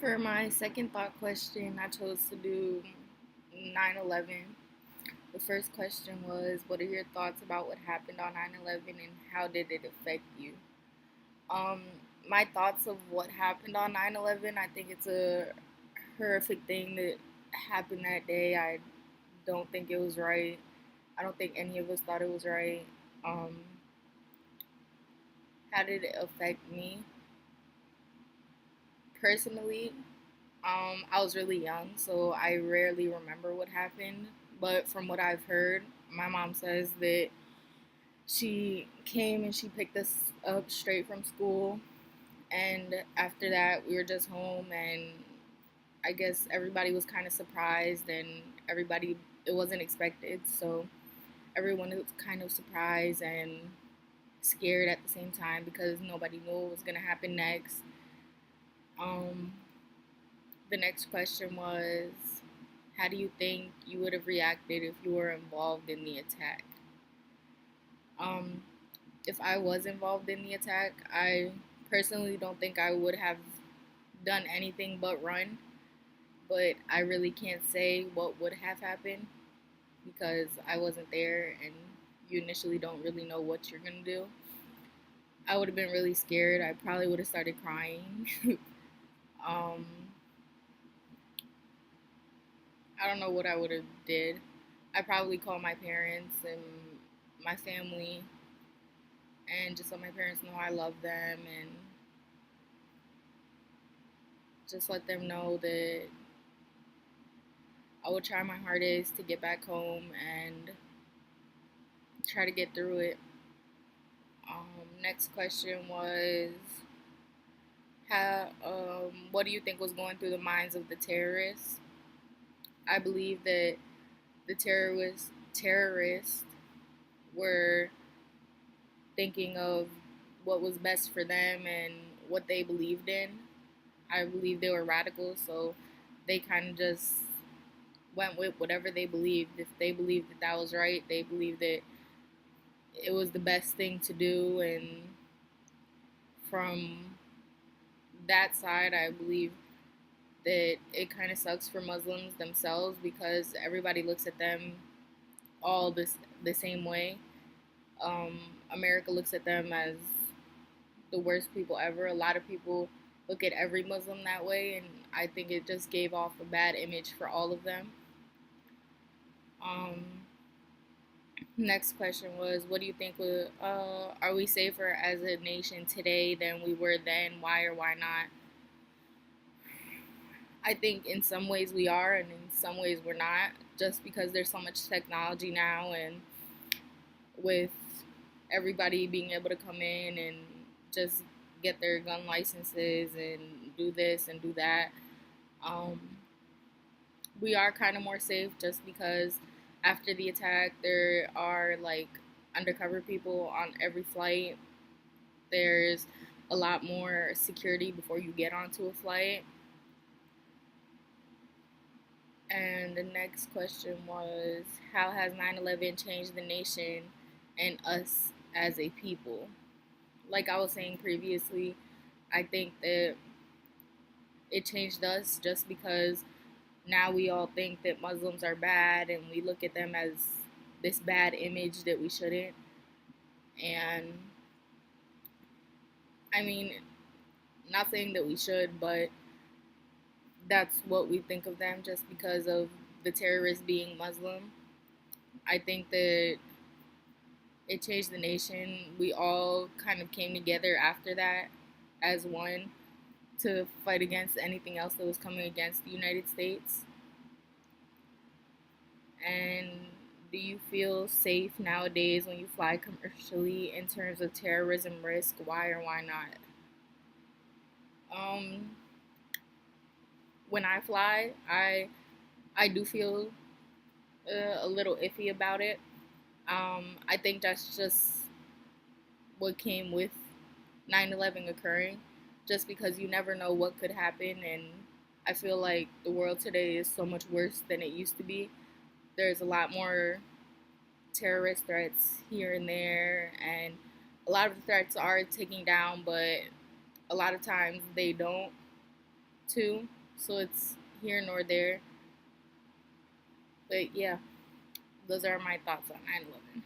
For my second thought question, I chose to do 9/11. The first question was, what are your thoughts about what happened on 9/11 and how did it affect you? Um, my thoughts of what happened on 9/11, I think it's a horrific thing that happened that day. I don't think it was right. I don't think any of us thought it was right. Um, how did it affect me? Personally, I was really young, so I rarely remember what happened. But from what I've heard, my mom says that she came and she picked us up straight from school. And after that, we were just home, and I guess everybody was kind of surprised, and everybody, it wasn't expected. So everyone was kind of surprised and scared at the same time because nobody knew what was going to happen next. Um, the next question was, how do you think you would have reacted if you were involved in the attack? Um, if I was involved in the attack, I personally don't think I would have done anything but run. But I really can't say what would have happened because I wasn't there and you initially don't really know what you're going to do. I would have been really scared. I probably would have started crying. um, I don't know what I would have did. I probably called my parents and my family and just let my parents know I love them and just let them know that I would try my hardest to get back home and try to get through it. Next question was, how what do you think was going through the minds of the terrorists? I believe that the terrorists were thinking of what was best for them and what they believed in. I believe they were radicals, so they kind of just went with whatever they believed. If they believed that that was right, they believed that it was the best thing to do. And from that side, I believe that it kind of sucks for Muslims themselves because everybody looks at them all the same way. Um, America looks at them as the worst people ever. A lot of people look at every Muslim that way, and I think it just gave off a bad image for all of them. Um, Next question was, what do you think? Are we safer as a nation today than we were then? Why or why not? I think in some ways we are, and in some ways we're not. Just because there's so much technology now, and with everybody being able to come in and just get their gun licenses and do this and do that, um, we are kind of more safe just because after the attack there are like undercover people on every flight. There's a lot more security before you get onto a flight. And the next question was, how has 9/11 changed the nation and us as a people? Like I was saying previously, I think that it changed us just because now we all think that Muslims are bad and we look at them as this bad image that we shouldn't. And I mean, not saying that we should, but that's what we think of them just because of the terrorists being Muslim. I think that it changed the nation. We all kind of came together after that as one to fight against anything else that was coming against the United States. And do you feel safe nowadays when you fly commercially in terms of terrorism risk? Why or why not? Um, when I fly, I do feel a little iffy about it. I think that's just what came with 9/11 occurring, just because you never know what could happen. And I feel like the world today is so much worse than it used to be. There's a lot more terrorist threats here and there, and a lot of the threats are taking down, but a lot of times they don't. too, so it's here nor there. But yeah, those are my thoughts on 9/11.